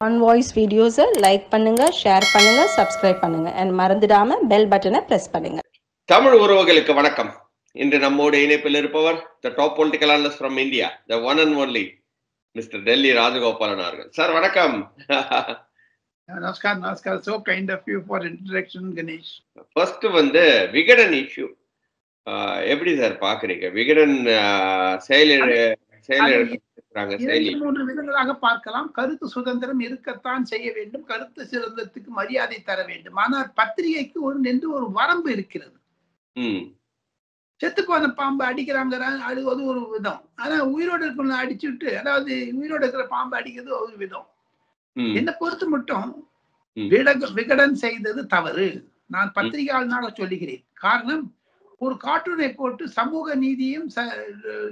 On voice வீடியோஸை like பண்ணுங்க, share பண்ணுங்க, சப்ஸ்கிரைப் பண்ணுங்க அண்ட் மறந்துடாம பெல் பட்டனை பிரஸ் பண்ணுங்க. தமிழ் உறவுகளுக்கு வணக்கம். இன்று நம்மோடு இணைப்பில் இருப்பவர் the top political analyst from India, the one and only mister Delhi Rajagopalan அவர்கள். சார் வணக்கம். நமஸ்கார். நமஸ்கார். So kind of you for introduction, Ganesh. First Vikatan issue எப்படி சார் பாக்குறீங்க? விகடன் மூன்று விதங்களாக பார்க்கலாம். கருத்து சுதந்திரம் இருக்கத்தான் செய்ய வேண்டும், கருத்து சுதந்திரத்துக்கு மரியாதை தர வேண்டும். ஆனால் பத்திரிகைக்கு ஒரு வரம்பு இருக்கிறது. செத்து போன பாம்பு அடிக்கிறாங்க, அது ஒரு விதம். ஆனா உயிரோடு இருக்கிற அடிச்சுட்டு, அதாவது உயிரோடு இருக்கிற பாம்பு அடிக்கிறது ஒரு விதம். என்ன பொறுத்து மட்டும் விகடன் செய்தது தவறு. நான் பத்திரிகையாளனாக சொல்லுகிறேன். காரணம், ஒரு கார்ட்டூனை போட்டு சமூக நீதியும்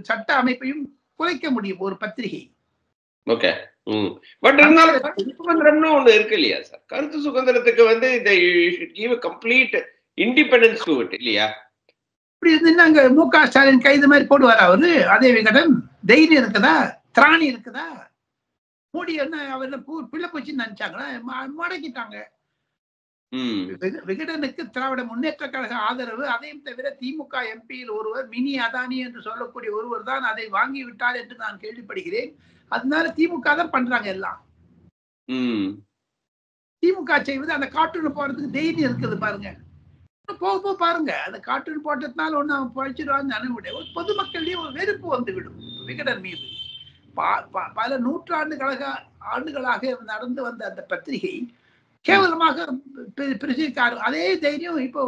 சட்ட அமைப்பையும் குறைக்க முடியும் ஒரு பத்திரிகை. ஓகே. பட் இருந்தாலும் கருத்து சுதந்திரம்னு ஒண்ணு இருக்கு இல்லையா சார்? கருத்து சுதந்திரத்துக்கு இந்த கம்ப்ளீட் இண்டிபெண்டன்ஸ் டு இட் இல்லையா? இப்படி இருந்தாங்க மு.க. ஸ்டாலின் கைது மாதிரி போடுவார் அவரு. அதே விகடன் தைரியம் இருக்குதா? திராணி இருக்குதா? மோடி என்ன அவர் பிள்ளை போச்சுன்னு நினைச்சாங்களா? மடக்கிட்டாங்க. விகடனுக்கு திராவிட முன்னேற்ற கழக ஆதரவு. அதையும் தவிர திமுக எம்பியில் ஒருவர், மினி அதானி என்று சொல்லக்கூடிய ஒருவர் தான் அதை வாங்கி விட்டார் என்று நான் கேள்விப்படுகிறேன். அதனால திமுக தான் பண்றாங்க எல்லாம். திமுக செய்வது அந்த கார்ட்டூன் போறதுக்கு தைரியம் இருக்குது பாருங்க. போக பாருங்க, அந்த கார்ட்டூன் போட்டதுனால ஒண்ணு அவன் பழிச்சிடுவான்னு நினைவுடைய ஒரு பொதுமக்களிடையே ஒரு வெறுப்பு வந்துவிடும் விகடன் மீது. பல ஆண்டுகளாக நடந்து வந்த அந்த பத்திரிகை கேவலமாக பிரசிக்காரு. அதே தைரியம் இப்போ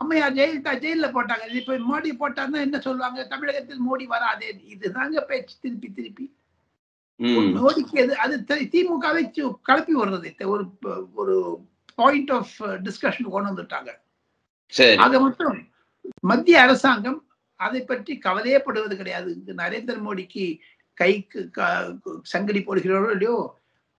அம்மையார் ஜெயலலிதா ஜெயில போட்டாங்க. இப்ப மோடி போட்டாருன்னா என்ன சொல்லுவாங்க? தமிழகத்தில் மோடி வராதே. இதுதாங்க பேச்சு. திருப்பி மோடிக்கு அது திமுகவை கலப்பி வர்றது ஒரு பாயிண்ட் ஆஃப் டிஸ்கஷன் கொண்டு வந்துட்டாங்க. ஆக மட்டும் மத்திய அரசாங்கம் அதை பற்றி கவலையப்படுவது கிடையாது. நரேந்திர மோடிக்கு கைக்கு சங்கடி போடுகிறோரோ இல்லையோ,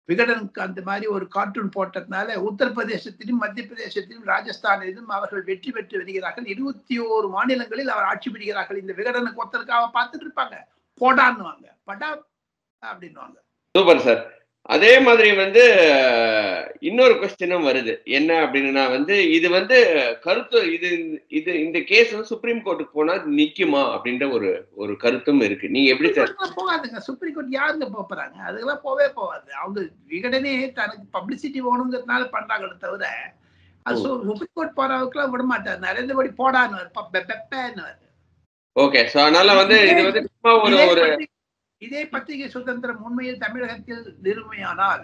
விகடனுக்கு அந்த மாதிரி ஒரு கார்ட்டூன் போட்டதுனால உத்தரப்பிரதேசத்திலும் மத்திய பிரதேசத்திலும் ராஜஸ்தானிலும் அவர்கள் வெற்றி பெற்று வருகிறார்கள். 21 மாநிலங்களில் அவர் ஆட்சி புரிகிறார்கள். இந்த விகடனுக்கு ஒருத்தருக்காக பார்த்துட்டு இருப்பாங்க. போடான்னுவாங்க, படா அப்படின்னுவாங்க. Super sir. அதே மாதிரி இன்னொரு கொஸ்டினும் வருது. என்ன அப்படின்னா இது கருத்து இது இந்த கேஸ் சுப்ரீம் கோர்ட்டுக்கு போனா நிக்குமா அப்படின்ற ஒரு கருத்தும் இருக்கு. நீங்க எப்படி சார்? போகாதுங்க. சுப்ரீம் கோர்ட் யாருங்க போறாங்க? அதுக்கெல்லாம் போகாது. அவங்க விகடனே தனக்கு பப்ளிசிட்டி வேணுங்கிறதுனால பண்றாங்களே தவிர அது சுப்ரீம் கோர்ட் போறவங்களுக்குலாம் விட மாட்டாரு. நரேந்திர மோடி போடான்னு. ஓகே. சோ அதனால இதே பத்திரிகை சுதந்திரம் உண்மையில் தமிழகத்தில் நிறுமையானால்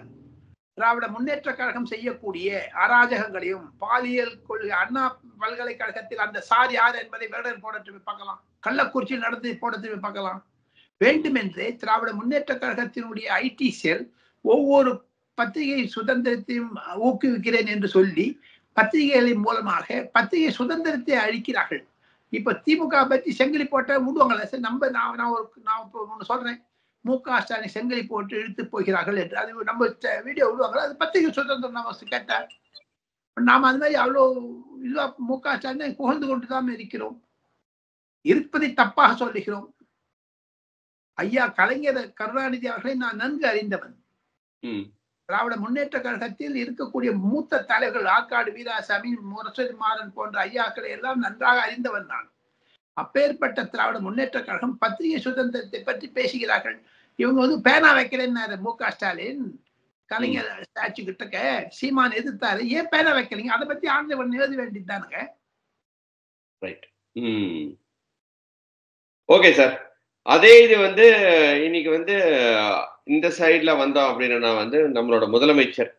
திராவிட முன்னேற்ற கழகம் செய்யக்கூடிய அராஜகங்களையும் பாலியல் கொள்கை, அண்ணா பல்கலைக்கழகத்தில் அந்த சார் யார் என்பதை விகடன் போட பார்க்கலாம். கள்ளக்குறிச்சியில் நடத்தி போட பார்க்கலாம். வேண்டுமென்றே திராவிட முன்னேற்ற கழகத்தினுடைய ஐடி செல் ஒவ்வொரு பத்திரிகை சுதந்திரத்தையும் ஊக்குவிக்கிறேன் என்று சொல்லி பத்திரிகைகளின் மூலமாக பத்திரிகை சுதந்திரத்தை அழிக்கிறார்கள். இப்ப திமுக பற்றி செங்கலி போட்ட விடுவாங்களே சார். நான் ஒண்ணு சொல்றேன், மு.க. ஸ்டாலின் செங்கலி போட்டு இழுத்து போகிறார்கள் என்று அது நம்ம வீடியோ விடுவாங்களா? அது பத்திரிகை சுதந்திரம். நம்ம கேட்டா நாம அது மாதிரி அவ்வளவு இதுவா மு.க. ஸ்டாலின் புகழ்ந்து கொண்டுதான் இருக்கிறோம். இருப்பதை தப்பாக சொல்லுகிறோம். ஐயா கலைஞர் கருணாநிதி அவர்களை நான் நன்கு அறிந்தவன். திராவிட முன்னேற்ற கழகத்தில் இருக்கக்கூடிய மூத்த தலைவர்கள் ஆற்காடு வீராசாமி, முரசொலி மாறன் போன்ற ஐயாக்களை எல்லாம் நன்றாக அறிந்தவன் நான். அப்பேற்பட்ட திராவிட முன்னேற்ற கழகம் பத்திரிகை சுதந்திரத்தை பற்றி பேசுகிறார்கள். இவங்க பேனா வைக்கிறேன்னு மு.க. ஸ்டாலின் கலைஞர் ஸ்டாச்சு கிட்டக்க சீமான் எதிர்த்தாரு. ஏன் பேனா வைக்கிறீங்க? அதை பத்தி ஆண்டவன் எழுத வேண்டியதுதானுங்க. Okay sir. அதே இது இன்னைக்கு இந்த சைட்ல வந்தோம் அப்படின்னா நம்மளோட முதலமைச்சர்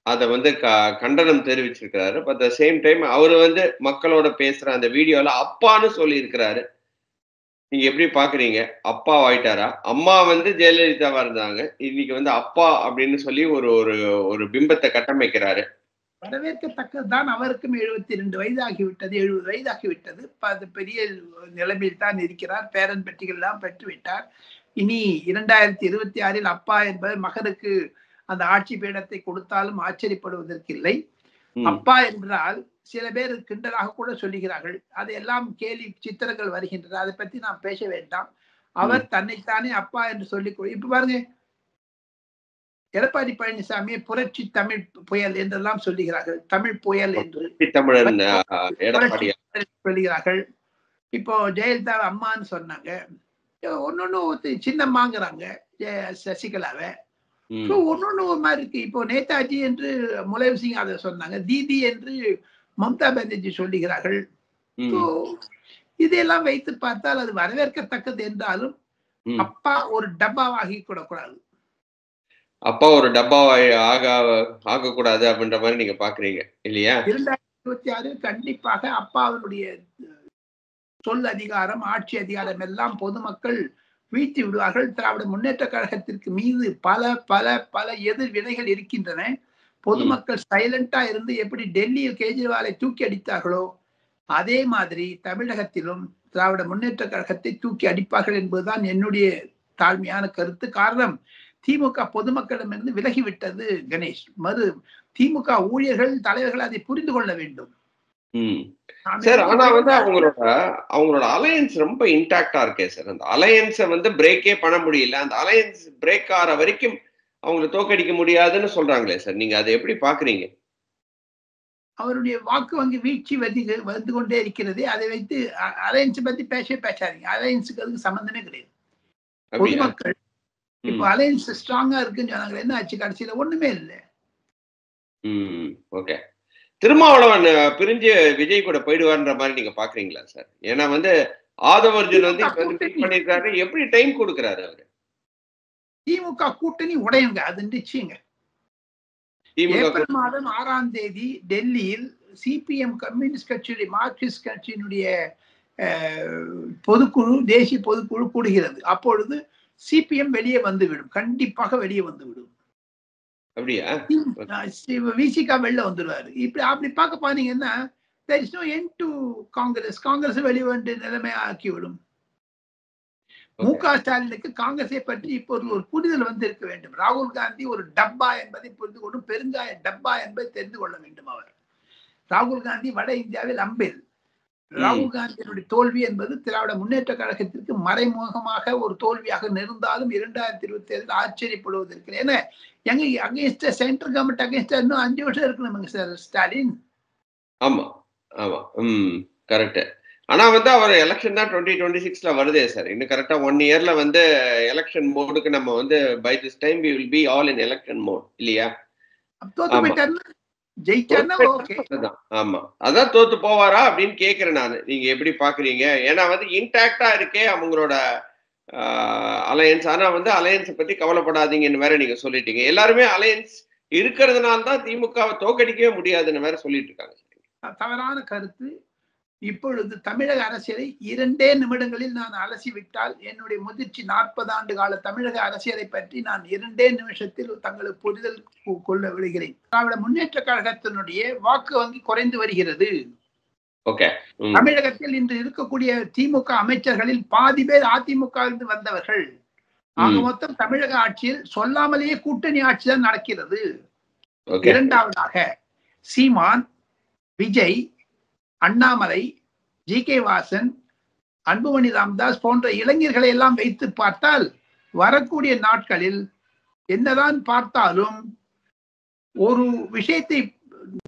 அதை கண்டனம் தெரிவிச்சிருக்கிறாரு. பட் த சேம் டைம் அவரு மக்களோட பேசுற அந்த வீடியோல அப்பான்னு சொல்லி இருக்கிறாரு. நீங்க எப்படி பாக்குறீங்க? அப்பா ஆயிட்டாரா? அம்மா ஜெயலலிதாவா இருந்தாங்க. இன்னைக்கு அப்பா அப்படின்னு சொல்லி ஒரு பிம்பத்தை கட்டமைக்கிறாரு. வரவேற்கத்தக்கதுதான். அவருக்கும் 72 வயதாகிவிட்டது, 70 வயதாகிவிட்டது. பெரிய நிலைமையில் தான் இருக்கிறார். பேரன் பெற்றிகள் எல்லாம் பெற்று விட்டார். இனி 2026 அப்பா என்பது மகனுக்கு அந்த ஆட்சி பீடத்தை கொடுத்தாலும் ஆச்சரியப்படுவதற்கு இல்லை. அப்பா என்றால் சில பேர் கிண்டலாக கூட சொல்லுகிறார்கள். அதையெல்லாம் கேலி சித்திரங்கள் வருகின்றன. அதை பத்தி நாம் பேச வேண்டாம். அவர் தன்னைத்தானே அப்பா என்று சொல்லிக் இப்ப பாருங்க, எடப்பாடி பழனிசாமியை புரட்சி தமிழ் புயல் என்றெல்லாம் சொல்லுகிறார்கள். தமிழ் புயல் என்று தமிழன் எடப்பாடி சொல்லுகிறார்கள். இப்போ ஜெயலலிதா அம்மான்னு சொன்னாங்க, ஒன்னொன்னு சின்னம்மாங்கிறாங்க சசிகலாவை. ஒன்னொன்னு ஒரு மாதிரி இருக்கு. இப்போ நேதாஜி என்று முலாயம் சிங் அதை சொன்னாங்க, தீதி என்று மம்தா பானர்ஜி சொல்லுகிறார்கள். இதையெல்லாம் வைத்து பார்த்தால் அது வரவேற்கத்தக்கது என்றாலும் அப்பா ஒரு டப்பாவாகி கூடாது. அப்பா ஒரு டப்பாவாய் ஆகக்கூடாது அப்படின்ற மாதிரி நீங்க பாக்குறீங்க இல்லையா? 2026 கண்டிப்பாக அப்பாவினுடைய சொல் அதிகாரம், ஆட்சி அதிகாரம் எல்லாம் பொதுமக்கள் வீழ்த்தி விடுவார்கள். திராவிட முன்னேற்ற கழகத்திற்கு மீது பல பல பல எதிர்வினைகள் இருக்கின்றன. பொதுமக்கள் சைலண்டா இருந்து எப்படி டெல்லியில் கேஜ்ரிவாலை தூக்கி அடித்தார்களோ அதே மாதிரி தமிழகத்திலும் திராவிட முன்னேற்ற கழகத்தை தூக்கி அடிப்பார்கள் என்பதுதான் என்னுடைய தாழ்மையான கருத்து. காரணம், திமுக பொதுமக்களிடமிருந்து விலகிவிட்டது கணேஷ். திமுக ஊழியர்கள் தலைவர்கள் அதை புரிந்து கொள்ள வேண்டும். சார், ஆனா வந்து அவங்களோட அலையன்ஸ் ரொம்ப இன்டாக்டா இருக்கே சார். அந்த அலையன்ஸை வந்து பிரேக்கே பண்ண முடியல. அந்த அலையன்ஸ் பிரேக் ஆகிற வரைக்கும் அவங்களை தோக்கடிக்க முடியாதுன்னு சொல்றாங்களே சார், நீங்க அதை எப்படி பாக்குறீங்க? அவருடைய வாக்கு வங்கி வீழ்ச்சி வந்து கொண்டே இருக்கிறது. அதை வைத்து அலையன்ஸ் பத்தி பேசாதீங்க. அலையன்ஸுக்கு அதுக்கு சம்பந்தமே கிடையாது. பொதுமக்கள் இப்போ அலையன்ஸ் ஸ்ட்ராங்கா இருக்குன்னு சொன்னாங்க, என்ன ஆச்சு கடைசியில? ஒண்ணுமே இல்லை. ஓகே. திருமாவளவன் பிரிஞ்சு விஜய் கூட போயிடுவார்ன்ற மாதிரி நீங்க பாக்குறீங்களா சார்? ஏன்னா வந்து ஆதவர்ஜுன் வந்து பண்ணிருக்காரு, எப்படி டைம் கொடுக்கிறாரு அவரு? திமுக கூட்டணி உடையுங்க, அது நிச்சயங்க. ஏப்ரல் மாதம் 6ஆம் தேதி டெல்லியில் சிபிஎம் கம்யூனிஸ்ட் கட்சியுடைய மார்க்சிஸ்ட் கட்சியினுடைய பொதுக்குழு, தேசிய பொதுக்குழு கூடுகிறது. அப்பொழுது சிபிஎம் வெளியே வந்துவிடும், கண்டிப்பாக வெளியே வந்துவிடும். அப்படியா? விசிகா வெளில வந்துடுவாரு. அப்படி பார்க்க பாத்தீங்கன்னா there is no end to Congress வெளியே வந்து நிலைமை ஆக்கிவிடும். மு.க. ஸ்டாலினுக்கு காங்கிரஸை பற்றி இப்போது ஒரு புரிதல் வந்து இருக்க வேண்டும். ராகுல் காந்தி ஒரு டப்பா என்பதை புரிந்து கொண்டும் பெருங்காய டப்பா என்பதை தெரிந்து கொள்ள வேண்டும். அவர் ராகுல் காந்தி வட இந்தியாவில் அம்பில். ராகுல் காந்தியினுடைய தோல்வி என்பது திராவிட முன்னேற்ற கழகத்திற்கு மறைமுகமாக ஒரு தோல்வியாக இருந்தாலும் 2027 ஆச்சரியப்படுவதற்கு. ஏன்னா எங்க அகைன்ஸ்ட் சென்ட்ரல் கவர்மெண்ட் அகைன்ஸ்ட் இன்னும் 5 வருஷம் இருக்கணுங்க சார் ஸ்டாலின். ஆமா ஆமா, கரெக்ட். ஆனா வந்து அவர் எலெக்ஷன் தான் 2026ல வருதே சார். இன்னும் கரெக்டா 1 இயர்ல வந்து எலெக்ஷன் மோடுக்கு நம்ம வந்து by this time we will be all in election mode இல்லையா? ஆமா, அதான் தோத்து போவாரா அப்படின்னு கேக்குறேன் நானு. நீங்க எப்படி பாக்குறீங்க? ஏன்னா வந்து இன்டாக்டா இருக்கே அவங்களோட அலையன்ஸ். ஆனா வந்து அலையன்ஸை பத்தி கவலைப்படாதீங்கன்னு வேற நீங்க சொல்லிட்டீங்க. எல்லாருமே அலையன்ஸ் இருக்கிறதுனால தான் திமுகவை தோக்கடிக்கவே முடியாதுன்னு வேற சொல்லிட்டு இருக்காங்க. தவறான கருத்து. இப்பொழுது தமிழக அரசியலை 2 நிமிடங்களில் நான் அலசி விட்டால் என்னுடைய முதிர்ச்சி 40 ஆண்டு கால தமிழக அரசியலை பற்றி நான் 2 நிமிஷத்தில் தங்களுக்கு புரிதல் கொள்ள விடுகிறேன். திராவிட முன்னேற்ற கழகத்தினுடைய வாக்கு வங்கி குறைந்து வருகிறது. தமிழகத்தில் இன்று இருக்கக்கூடிய திமுக அமைச்சர்களில் பாதி பேர் அதிமுக வந்தவர்கள். ஆக மொத்தம் தமிழக ஆட்சியில் சொல்லாமலேயே கூட்டணி ஆட்சி தான் நடக்கிறது. இரண்டாவதாக சீமான், விஜய், அண்ணாமலை, ஜி.கே. வாசன், அன்புமணி ராமதாஸ் போன்ற இளைஞர்களை எல்லாம் வைத்து பார்த்தால் வரக்கூடிய நாட்களில் என்னதான் பார்த்தாலும் ஒரு விஷயத்தை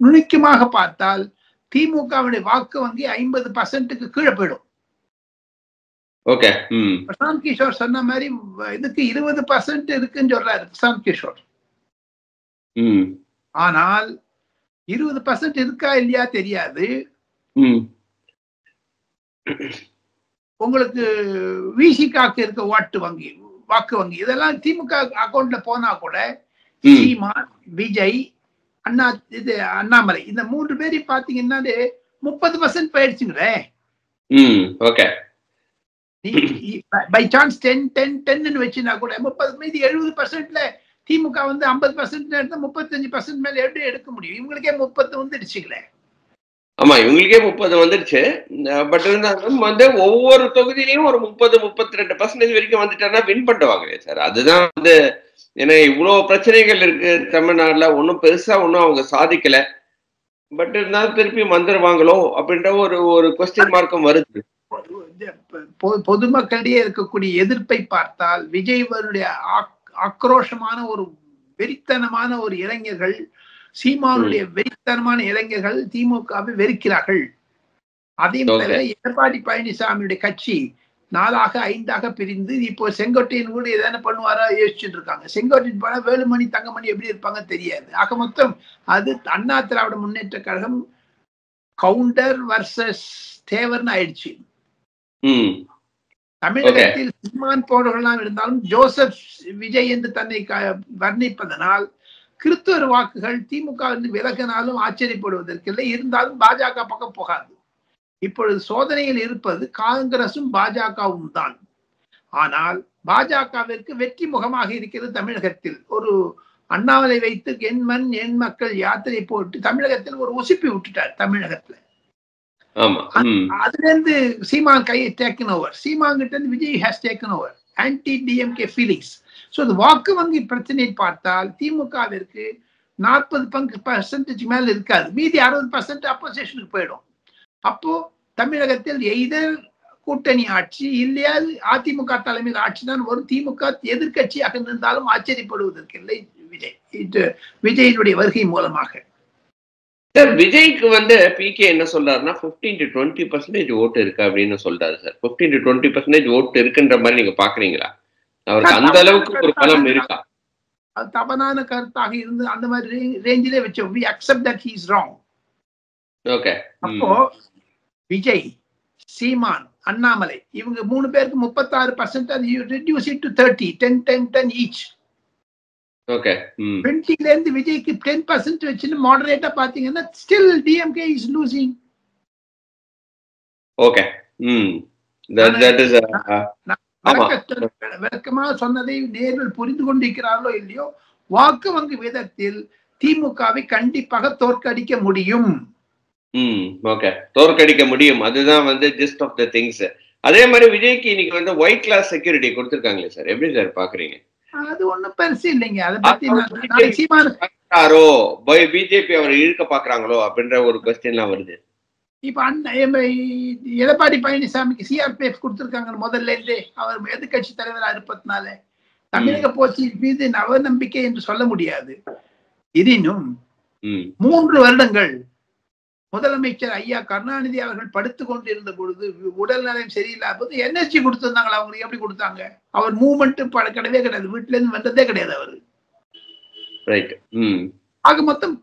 நுணுக்கமாக பார்த்தால் திமுகவுடைய வாக்கு வங்கி 50% கீழே போயிடும். பிரசாந்த் கிஷோர் சொன்ன மாதிரி இதுக்கு 20% இருக்குன்னு சொல்றாரு பிரசாந்த் கிஷோர். ஆனால் 20% இருக்கா இல்லையா தெரியாது. உங்களுக்கு விசிகாக்கு இருக்க வாக்கு வங்கி இதெல்லாம் திமுக அக்கௌண்ட்ல போனா கூட சீமான், விஜய், அண்ணாமலை இந்த 3 பேரையும் பாத்தீங்கன்னா 30% போயிடுச்சுங்களே. பை சான்ஸ் 10 வச்சுனா கூட 30 மீதி 70%ல திமுக வந்து 50% எடுத்தா 35% மேல எப்படி எடுக்க முடியும்? இவங்களுக்கே 30 வந்துடுச்சுங்களே. ஆமா, இவங்களுக்கே 30 வந்துடுச்சு. பட் இருந்தாலும் வந்து ஒவ்வொரு தொகுதியிலையும் ஒரு 30-32% வரைக்கும் வந்துட்டாங்கன்னா வின் பண்ணுவாங்களே சார். அதுதான் வந்து ஏன்னா இவ்வளவு பிரச்சனைகள் இருக்கு தமிழ்நாடுல, ஒன்னும் பெருசா ஒன்னும் அவங்க சாதிக்கல. பட் இருந்தாலும் திருப்பி வந்துருவாங்களோ அப்படின்ற ஒரு கொஸ்டின் மார்க்கும் வருது. பொதுமக்களிடையே இருக்கக்கூடிய எதிர்ப்பை பார்த்தால் விஜய்வருடைய ஆக்ரோஷமான ஒரு வெறித்தனமான ஒரு இளைஞர்கள், சீமானுடைய வெறித்தனமான இளைஞர்கள் திமுகவை வெறுக்கிறார்கள். அதையும் தவிர எடப்பாடி பழனிசாமியுடைய கட்சி 4ஆக 5ஆக பிரிந்து இப்போ செங்கோட்டையன் கூட எதான பண்ணுவாரா யோசிச்சுட்டு இருக்காங்க. செங்கோட்டையன் போனா வேலுமணி தங்கமணி எப்படி இருப்பாங்க தெரியாது. ஆக மொத்தம் அது அண்ணா திராவிட முன்னேற்ற கழகம் கவுண்டர் வர்சஸ் தேவர்னு ஆயிடுச்சு. தமிழகத்தில் சீமான் போன்றவர்களாம் இருந்தாலும் ஜோசப் விஜய் என்று தன்னை வர்ணிப்பதனால் கிறிஸ்துவர் வாக்குகள் திமுக விலகினாலும் ஆச்சரியப்படுவதற்கில்லை. இருந்தாலும் பாஜக பக்கம் போகாது. இப்பொழுது சோதனையில் இருப்பது காங்கிரசும் பாஜகவும் தான். ஆனால் பாஜகவிற்கு வெற்றி முகமாக இருக்கிறது தமிழகத்தில். ஒரு அண்ணாமலை வைத்து என் மண் என் மக்கள் யாத்திரை போட்டு தமிழகத்தில் ஒரு உசுப்பி விட்டுட்டார். தமிழகத்துல அதுல இருந்து சீமான் கையை டேக்கன் ஓவர். சீமான் கிட்ட இருந்து Vijay has taken over. Anti DMK feelings. So இந்த வாக்கு வங்கி பிரச்சனையை பார்த்தால் திமுகவிற்கு 40% மேல இருக்காது. மீதி 60% அப்போசிஷனுக்கு போயிடும். அப்போ தமிழகத்தில் எய்தர் கூட்டணி ஆட்சி இல்லையா அதிமுக தலைமையில் ஆட்சி தான் வரும். திமுக எதிர்கட்சியாக இருந்தாலும் ஆச்சரியப்படுவதற்கில்லை விஜயினுடைய வருகை மூலமாக. சார் விஜய்க்கு வந்து பிகே என்ன சொல்றாருன்னா 15 to 20% ஓட்டு இருக்கு அப்படின்னு சொல்றாரு சார். 15 to 20% ஓட்டு இருக்குன்ற மாதிரி நீங்க பாக்குறீங்களா? அவருக்கு அந்த அளவுக்கு ஒரு பலம் இருக்கா? அது தவறான கருத்தாக இருந்து அந்த மாதிரி ரேஞ்சிலே வச்சோம். we accept that he is wrong. Okay. அப்போ விஜய், சீமான், அண்ணாமலை இவங்க 3 பேருக்கு 36%, அது you reduce it to 30, 10 each. Okay. 20ல இருந்து விஜய்க்கு 10% வச்சுன்னு மாடரேட்டா பாத்தீங்கன்னா still DMK is losing. Okay. that is விளக்கமாக சொன்னதை நேரில் புரிந்து கொண்டிருக்கிறார்களோ இல்லையோ, வாக்கு வங்கி விதத்தில் திமுகவை கண்டிப்பாக தோற்கடிக்க முடியும். ஓகே, தோற்கடிக்க முடியும். அதுதான் வந்து ஜஸ்ட் ஆஃப் த திங்ஸ். அதே மாதிரி விஜய்க்கு இன்னைக்கு வந்து ஒயிட் கிளாஸ் செக்யூரிட்டி கொடுத்திருக்காங்களே சார், எப்படி சார் பாக்குறீங்க? அது ஒண்ணும் பெருசு இல்லைங்க. அதை பத்தி பிஜேபி அவர் இழுக்க பாக்குறாங்களோ அப்படின்ற ஒரு கொஸ்டின்லாம் வருது. இப்ப எடப்பாடி பழனிசாமிக்கு சிஆர்பிஎஃப் கொடுத்திருக்காங்க முதல்ல இருந்தே. அவர் எதிர்கட்சி தலைவராக இருப்பதுனால தமிழக போச்சு மீது அவநம்பிக்கை என்று சொல்ல முடியாது. எனினும் 3 வருடங்கள் முதலமைச்சர் ஐயா கருணாநிதி அவர்கள் படுத்துக் கொண்டிருந்த பொழுது உடல் நலம் சரியில்லாத போது எனர்ஜி கொடுத்திருந்தாங்களா? அவங்களுக்கு எப்படி கொடுத்தாங்க? அவர் மூவ்மெண்ட் கிடையவே கிடையாது. வீட்டுல இருந்து வந்ததே கிடையாது அவரு. ஆக மொத்தம்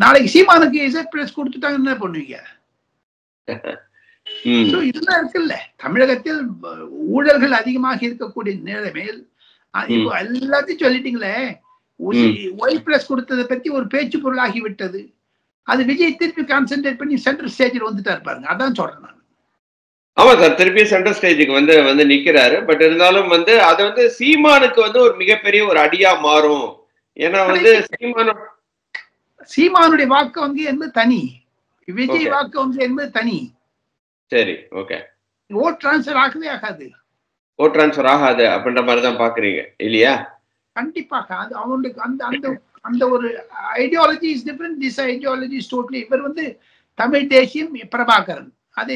நாளைக்கு சீமானுக்கு இசட் பிளஸ் கொடுத்துட்டாங்க, என்ன பண்ணுவீங்க? இதெல்லாம் இருக்குல்ல. தமிழகத்தில் ஊழல்கள் அதிகமாக இருக்கக்கூடிய நிலைமையில் இப்போ எல்லாத்தையும் சொல்லிட்டீங்களே. ஒய் பிளஸ் கொடுத்ததை பத்தி ஒரு பேச்சு பொருளாகி விட்டது. அது விஜய் திருப்பி கான்சென்ட்ரேட் பண்ணி சென்ட்ரல் ஸ்டேஜில் வந்துட்டாரு பாருங்க. அதான் சொல்றேன் நான். ஆமா சார், திருப்பி சென்ட்ரல் ஸ்டேஜுக்கு வந்து நிக்கிறாரு. பட் இருந்தாலும் வந்து அது வந்து சீமானுக்கு வந்து ஒரு மிகப்பெரிய ஒரு அடியா மாறும். ஏன்னா வந்து சீமானுடைய வாக்கு வங்கி என்பது தனி, விஜய் வாக்கு வங்கி என்பது தனி. சரி, ஓகே. ஓட் டிரான்ஸ்பர் ஆகவே ஆகாது. ஓட் டிரான்ஸ்பர் ஆகாது அப்படின்ற மாதிரி தான் பாக்குறீங்க இல்லையா? கண்டிப்பாக. அது அவங்களுக்கு அந்த ஒரு ideology is different. This ideology is totally. இவர் வந்து தமிழ் தேசியம் பிரபாகரன், அதை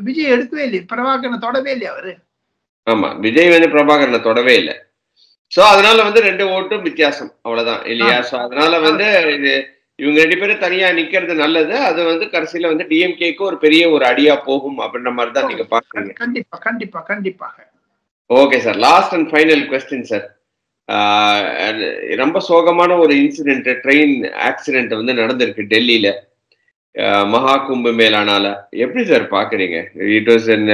விஜய் எடுக்கவே இல்லை. பிரபாகரனை தொடவே இல்லை அவரு. ஆமா, விஜய் வந்து பிரபாகரனை தொடவே இல்லை. சோ அதனால வந்து 2 ஓட்டும் வித்தியாசம், அவ்வளவுதான் இல்லையா? சோ அதனால வந்து இவங்க 2 பேரும் தனியா நிக்கிறது நல்லது. அது வந்து கடைசியில வந்து டிஎம்கேக்கு ஒரு பெரிய ஒரு அடியா போகும் அப்படின்ற மாதிரி தான் நீங்க பாக்குறீங்க. கண்டிப்பா கண்டிப்பா கண்டிப்பாக. Okay sir, last and final question sir. ரொம்ப சோகமான ஒரு இன்சிடென்ட், ட்ரெயின் ஆக்சிடென்ட் வந்து நடந்திருக்கு டெல்லியில, மகா கும்ப மேளானால. எப்படி சார் பாக்குறீங்க? இட் வாஸ் an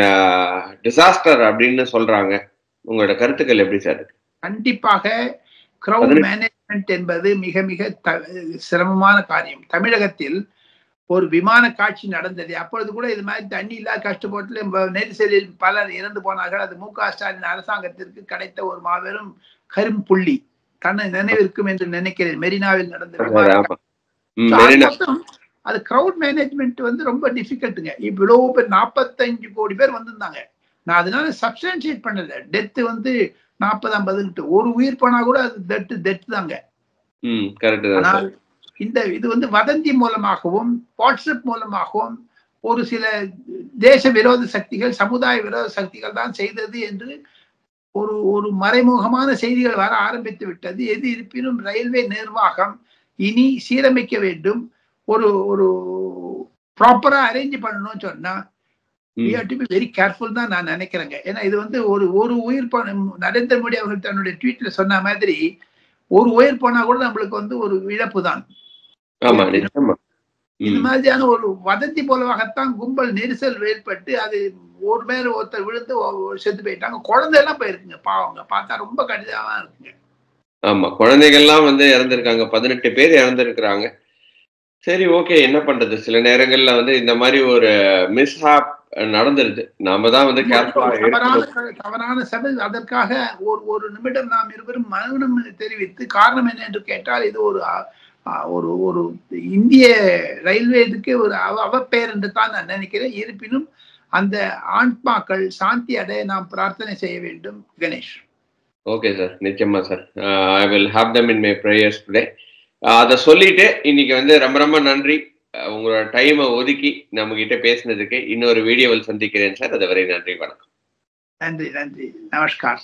disaster அப்படின்னு சொல்றாங்க. உங்களோட கருத்துக்கள் எப்படி சார்? கண்டிப்பாக கிரவுட் மேனேஜ்மெண்ட் என்பது மிக மிக சிரமமான காரியம். தமிழகத்தில் ஒரு விமான காட்சி நடந்தது. அப்பொழுது கூட இது மாதிரி தண்ணி இல்லாத கஷ்டப்பட்டு நெரிசலில் பலர் இறந்து போனார்கள். அது மு.க. ஸ்டாலின் அரசாங்கத்திற்கு கிடைத்த ஒரு மாபெரும் கரும்புள்ளி. தன்னை நினைவிருக்கும் என்று நினைக்கிறேன். மெரினாவில் நடந்த அது கிரவுட் மேனேஜ்மெண்ட் வந்து ரொம்ப டிஃபிகல்ட்டுங்க. இவ்வளவு பேர் 45 கோடி பேர் வந்திருந்தாங்க. நான் அதனால சப்ஸ்டான்சியேட் பண்ணல. டெத்து வந்து 40-50 ஒரு உயிர் போனா கூட அது டெத் தாங்க. ஆனால் இது வந்து வதந்தி மூலமாகவும் வாட்ஸ்அப் மூலமாகவும் ஒரு சில தேச விரோத சக்திகள், சமுதாய விரோத சக்திகள் தான் செய்தது என்று ஒரு ஒரு மறைமுகமான செய்திகள் வர ஆரம்பித்து விட்டது. எது இருப்பினும் ரயில்வே நிர்வாகம் இனி சீரமைக்க வேண்டும். ஒரு ஒரு ப்ராப்பரா அரேஞ்ச் பண்ணணும்னு சொன்னா we have to be very careful தான் நான் நினைக்கிறேங்க. ஏன்னா இது வந்து ஒரு உயிர் நரேந்திர மோடி அவர்கள் தன்னுடைய ட்வீட்ல சொன்ன மாதிரி ஒரு உயிர் போனா கூட நம்மளுக்கு வந்து ஒரு இழப்பு தான். இந்த மாதிரியான ஒரு வதந்தி போலவாகத்தான் கும்பல் நெரிசல் ஏற்பட்டு அது ஒரு மேல ஒருத்தர் விழுந்து செத்து போயிட்டாங்க. குழந்தை எல்லாம் போயிருக்குங்க, பாவங்க. பார்த்தா ரொம்ப கடிதமா இருக்குங்க. ஆமா, குழந்தைகள்லாம் வந்து இறந்திருக்காங்க. 18 பேர் இறந்திருக்கிறாங்க. சரி, ஓகே, என்ன பண்றது? சில நேரங்கள்ல வந்து இந்த மாதிரி ஒரு மிஸ்ஹாப் நடந்துருது. நாம தான் வந்து தவறான சபை. அதற்காக ஒரு நிமிடம் நாம் இருவரும் மௌனம் தெரிவித்து, காரணம் என்ன என்று கேட்டால் இது ஒரு ஒரு இந்திய ரயில்வேதுக்கு ஒரு அவப்பெயர் என்று தான் நான் நினைக்கிறேன். இருப்பினும் அந்த ஆன்மாக்கள் சாந்தி அடைய நாம் பிரார்த்தனை செய்ய வேண்டும். கணேஷ். ஓகே சார், நிச்சயமா sir. I will have them in my prayers today. அதை சொல்லிட்டு இன்னைக்கு வந்து ரொம்ப ரொம்ப நன்றி. உங்களோட டைமை ஒதுக்கி நம்ம கிட்ட பேசினதுக்கு. இன்னொரு வீடியோவில் சந்திக்கிறேன் சார். அதுவரை நன்றி, வணக்கம். நன்றி, நமஸ்கார்.